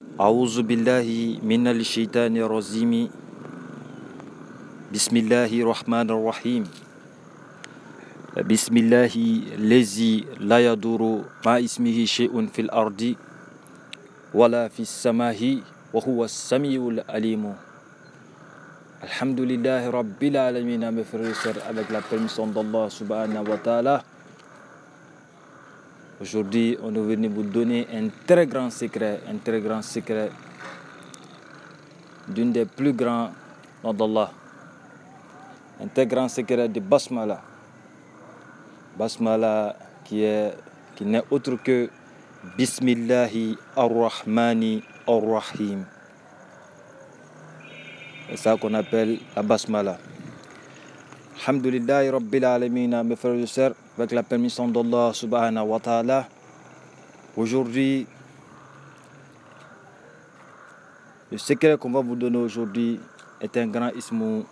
أعوذ بالله من الشيطان الرجيم بسم الله الرحمن الرحيم بسم الله الذي لا يضر مع اسمه شيء في الأرض ولا في السماء وهو السميع العليم. Alhamdulillah Rabbil Alamin, mes frères et sœurs, avec la permission d'Allah Subhanahu wa Ta'ala. Aujourd'hui, on est venu vous donner un très grand secret d'une des plus grands noms d'Allah, un très grand secret de Basmala. Basmala qui n'est autre que Bismillahi ar-Rahmani ar-Rahim. C'est ça qu'on appelle la Basmala. Alhamdulillah Rabbil Alamin, mes frères et sœurs, avec la permission d'Allah Subhanahu wa Ta'ala. Aujourd'hui, le secret qu'on va vous donner aujourd'hui est un grand ismu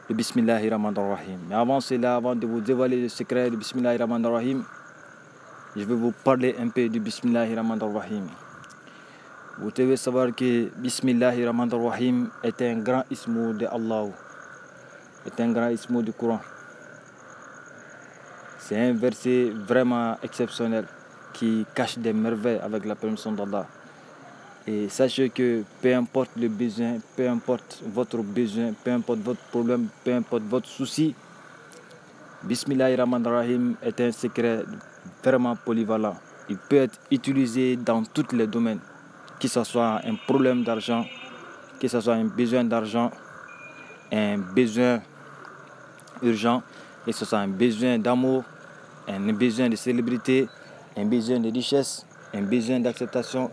de Bismillahirrahmanirrahim. Mais avant cela, avant de vous dévoiler le secret de Bismillahirrahmanirrahim, je vais vous parler un peu du Bismillahirrahmanirrahim. Vous devez savoir que Bismillahirrahmanirrahim est un grand ismu de Allah, est un grand ismu du Coran. C'est un verset vraiment exceptionnel qui cache des merveilles avec la permission d'Allah. Et sachez que peu importe le besoin, peu importe votre besoin, peu importe votre problème, peu importe votre souci, Bismillahirrahmanirrahim est un secret vraiment polyvalent. Il peut être utilisé dans tous les domaines, que ce soit un problème d'argent, que ce soit un besoin d'argent, un besoin urgent, que ce soit un besoin d'amour, un besoin de célébrité, un besoin de richesse, un besoin d'acceptation,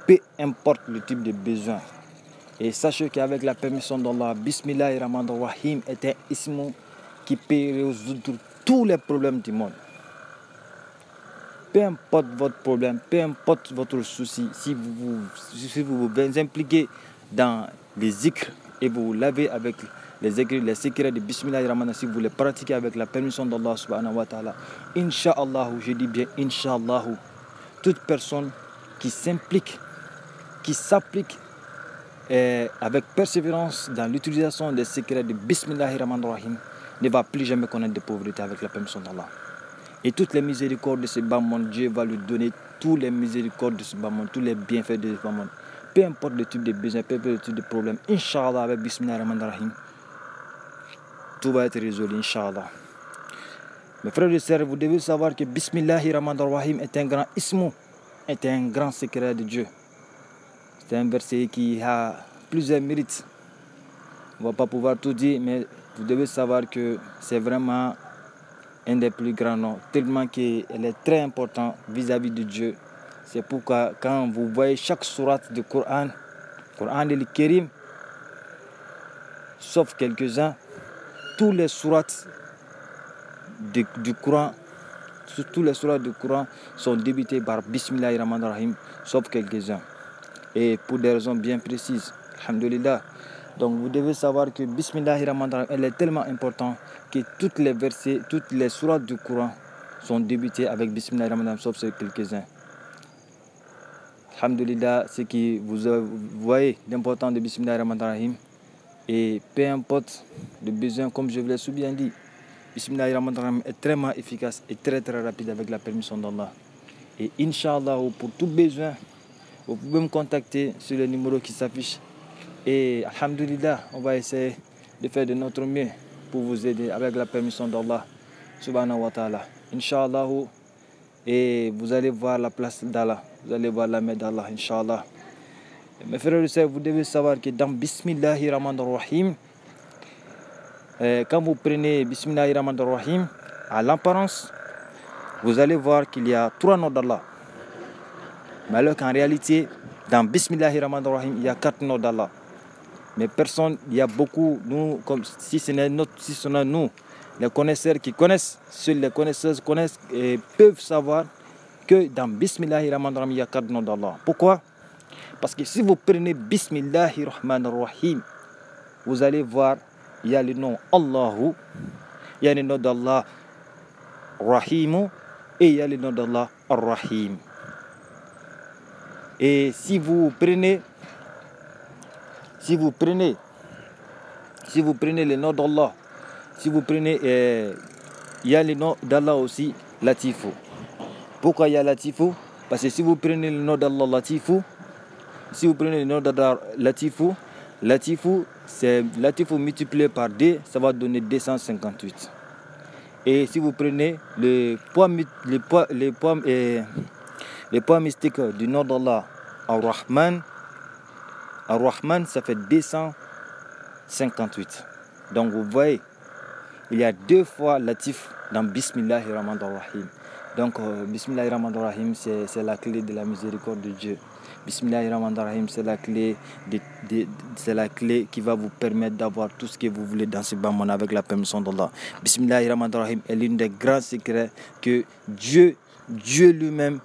peu importe le type de besoin. Et sachez qu'avec la permission d'Allah, Bismillahirrahmanirrahim est un ismu qui peut résoudre tous les problèmes du monde. Peu importe votre problème, peu importe votre souci, si vous vous impliquez dans les zikrs et vous lavez avec les secrets de Bismillahirrahmanirrahim, si vous les pratiquez avec la permission d'Allah Subhanahu wa Ta'ala, Inch'Allah, je dis bien Inch'Allah, toute personne qui s'implique, qui s'applique avec persévérance dans l'utilisation des secrets de Bismillahirrahmanirrahim ne va plus jamais connaître de pauvreté avec la permission d'Allah. Et toutes les miséricordes de ce bas monde, Dieu va lui donner toutes les miséricordes de ce bas monde, tous les bienfaits de ce bas monde. Peu importe le type de besoin, peu importe le type de problème, Inch'Allah, avec Bismillahirrahmanirrahim, tout va être résolu, Inch'Allah. Mes frères et sœurs, vous devez savoir que Bismillahirrahmanirrahim est un grand ismu, est un grand secret de Dieu. C'est un verset qui a plusieurs mérites. On ne va pas pouvoir tout dire, mais vous devez savoir que c'est vraiment un des plus grands noms, tellement qu'elle est très important vis-à-vis de Dieu. C'est pourquoi quand vous voyez chaque sourate du Coran, Coran el-Kérim, sauf quelques-uns, tous les sourates du Coran, tous les sourates du Coran sont débutés par Bismillahirrahmanirrahim, sauf quelques-uns. Et pour des raisons bien précises, alhamdulillah. Donc vous devez savoir que Bismillahirrahmanirrahim, elle est tellement importante que toutes les versets, toutes les sourates du Coran sont débutés avec Bismillahirrahmanirrahim, sauf quelques-uns. Alhamdulillah, ce que vous voyez l'important de Bismillahirrahmanirrahim, et peu importe le besoin, comme je vous l'ai bien dit, Bismillahirrahmanirrahim est très efficace et très rapide avec la permission d'Allah. Et Inch'Allah, pour tout besoin, vous pouvez me contacter sur le numéro qui s'affiche. Et alhamdulillah, on va essayer de faire de notre mieux pour vous aider avec la permission d'Allah Subhanahu wa Ta'ala. Inch'Allah, et vous allez voir la place d'Allah, vous allez voir la main d'Allah, Inch'Allah. Mes frères et sœurs, vous devez savoir que dans Bismillahirrahmanirrahim, quand vous prenez Bismillahirrahmanirrahim, à l'apparence, vous allez voir qu'il y a 3 noms d'Allah. Mais alors qu'en réalité, dans Bismillahirrahmanirrahim, il y a 4 noms d'Allah. Mais personne, il y a beaucoup, nous, comme si ce n'est nous, les connaisseurs qui connaissent, seuls les connaisseurs connaissent et peuvent savoir que dans Bismillahirrahmanirrahim, il y a 4 noms d'Allah. Pourquoi? Parce que si vous prenez Bismillahirrahmanirrahim, vous allez voir, il y a le nom Allahu, il y a le nom d'Allah Rahimu et il y a le nom d'Allah Ar-Rahim. Et si vous prenez le nom d'Allah, si vous prenez, il y a le nom d'Allah aussi, Latifou. Pourquoi il y a Latifou? Parce que si vous prenez le nom d'Allah Latifou, Latifou, c'est Latifou multiplié par 2, ça va donner 258. Et si vous prenez le poids mystique du nom d'Allah, Ar-Rahman, ça fait 258. Donc vous voyez, il y a 2 fois Latif dans Bismillahirrahmanirrahim. Donc Bismillahirrahmanirrahim, c'est la clé de la miséricorde de Dieu. Bismillahirrahmanirrahim, c'est la clé qui va vous permettre d'avoir tout ce que vous voulez dans ce bas monde avec la permission d'Allah. Bismillahirrahmanirrahim est l'une des grands secrets que Dieu lui-même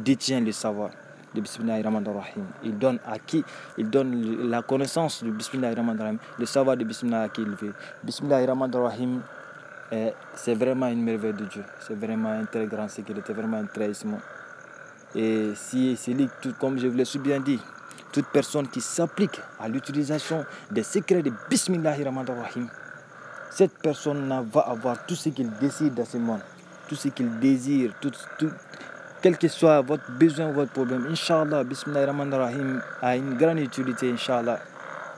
détient le savoir de Bismillahirrahmanirrahim. Il donne à qui? Il donne la connaissance de Bismillahirrahmanirrahim, le savoir de Bismillah à qui il veut. Bismillahirrahmanirrahim, c'est vraiment une merveille de Dieu. C'est vraiment un très grand secret, c'est vraiment un trahissement. Et si c'est lui, comme je vous l'ai bien dit, toute personne qui s'applique à l'utilisation des secrets de Bismillahirrahmanirrahim, cette personne va avoir tout ce qu'il désire dans ce monde. Tout ce qu'il désire, quel que soit votre besoin, votre problème. Inch'Allah, Bismillahirrahmanirrahim a une grande utilité, Inch'Allah.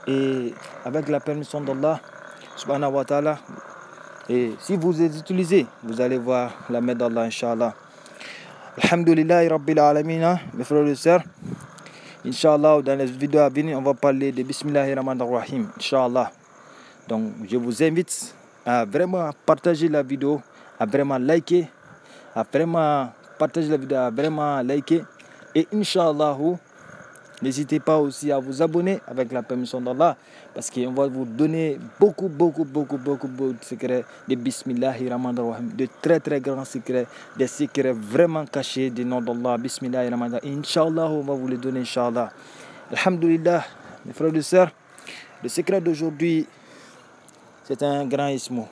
Et avec la permission d'Allah, subhanahu wa ta'ala, et si vous les utilisez, vous allez voir la main d'Allah, Inch'Allah. Alhamdulillah, Rabbil Alamina, mes frères et sœurs. Inch'Allah, dans les vidéos à venir, on va parler de Bismillahirrahmanirrahim, Inch'Allah. Donc, je vous invite à vraiment partager la vidéo, à vraiment liker, et Inch'Allah, n'hésitez pas aussi à vous abonner avec la permission d'Allah, parce qu'on va vous donner beaucoup de secrets de Bismillahirrahmanirrahim, de très grands secrets, des secrets vraiment cachés du nom d'Allah, Bismillahirrahmanirrahim. Inch'Allah, on va vous les donner, Inch'Allah. Alhamdulillah, mes frères et sœurs, le secret d'aujourd'hui, c'est un grand ismo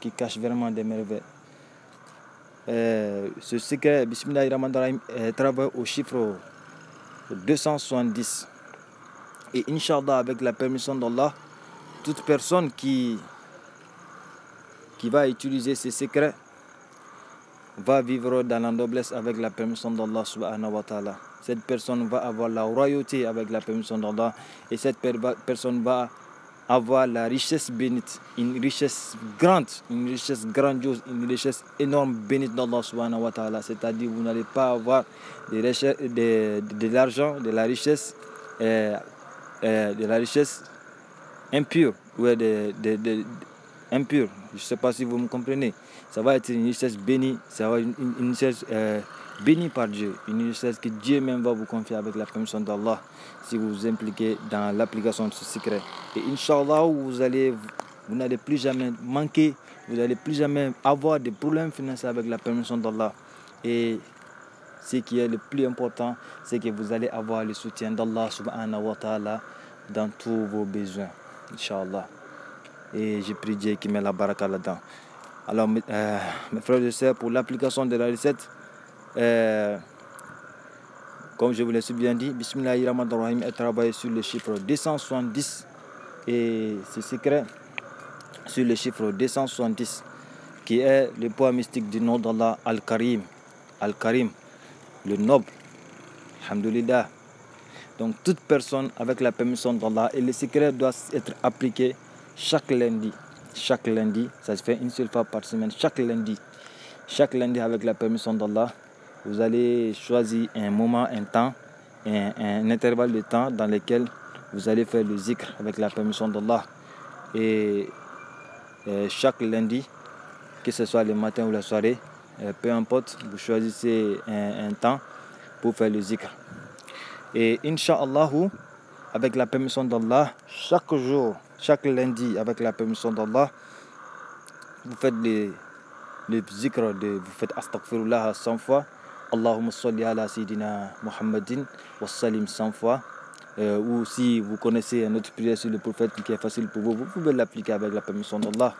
qui cache vraiment des merveilles. Ce secret, Bismillahirrahmanirrahim, travaille au chiffre 270. Et Inch'Allah, avec la permission d'Allah, toute personne qui va utiliser ce secret va vivre dans la noblesse avec la permission d'Allah subhanahu wa ta'ala. Cette personne va avoir la royauté avec la permission d'Allah, et cette personne va avoir la richesse bénite, une richesse grande, une richesse grandiose, une richesse énorme bénite d'Allah subhanahu wa ta'ala. C'est-à-dire, vous n'allez pas avoir de l'argent, de la richesse impure, ou impure. Je ne sais pas si vous me comprenez. Ça va être une richesse bénie, ça va être une richesse bénie par Dieu, une richesse que Dieu même va vous confier avec la permission d'Allah, si vous vous impliquez dans l'application de ce secret. Et Inch'Allah, vous n'allez plus jamais manquer, vous n'allez plus jamais avoir de problèmes financiers avec la permission d'Allah. Et ce qui est le plus important, c'est que vous allez avoir le soutien d'Allah subhanahu wa ta'ala dans tous vos besoins, Inch'Allah. Et je prie Dieu qui met la baraka là-dedans. Alors, mes frères et sœurs, pour l'application de la recette, comme je vous l'ai bien dit, Bismillahirrahmanirrahim est travaillé sur le chiffre 270, et ce secret sur le chiffre 270, qui est le poids mystique du nom d'Allah, Al-Karim, le noble. Alhamdulillah. Donc toute personne, avec la permission d'Allah, et le secret doit être appliqué chaque lundi, ça se fait une seule fois par semaine, chaque lundi avec la permission d'Allah. Vous allez choisir un moment, un temps, un intervalle de temps dans lequel vous allez faire le zikr avec la permission d'Allah. Et chaque lundi, que ce soit le matin ou la soirée, peu importe, vous choisissez un temps pour faire le zikr. Et Inch'Allah, avec la permission d'Allah, chaque jour, chaque lundi, avec la permission d'Allah, vous faites le zikr, vous faites astaghfirullah 100 fois, Allahumma salli ala Sayyidina Muhammadin wa salim 100 fois. Ou si vous connaissez une autre prière sur le prophète qui est facile pour vous, vous pouvez l'appliquer avec la permission d'Allah.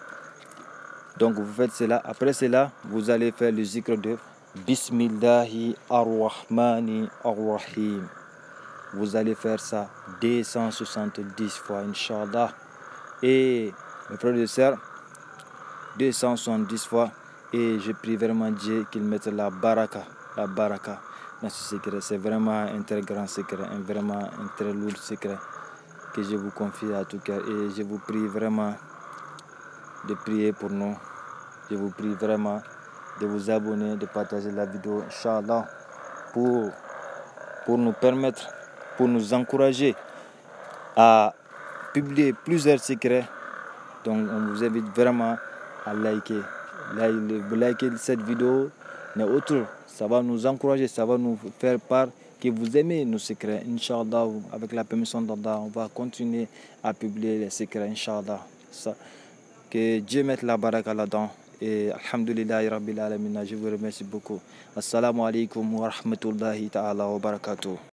Donc vous faites cela. Après cela, vous allez faire le zikr de Bismillahi ar-Rahmani ar-Rahim. Vous allez faire ça 270 fois, Inch'Allah. Et mes frères et sœurs, 270 fois. Et je prie vraiment Dieu qu'il mette la baraka dans ce secret. C'est vraiment un très grand secret, vraiment un très lourd secret que je vous confie à tout cœur. Et je vous prie vraiment de prier pour nous. Je vous prie vraiment de vous abonner, de partager la vidéo, Inch'Allah, pour nous permettre, pour nous encourager à publier plusieurs secrets. Donc on vous invite vraiment à liker. Liker cette vidéo n'est autre. Ça va nous encourager, ça va nous faire part que vous aimez nos secrets. Inch'Allah, avec la permission d'Allah, on va continuer à publier les secrets, Inch'Allah. Que Dieu mette la baraka là-dedans. Et alhamdulillah rabbil alamin, je vous remercie beaucoup. Assalamu alaikum wa rahmatullahi ta'ala wa barakatuh.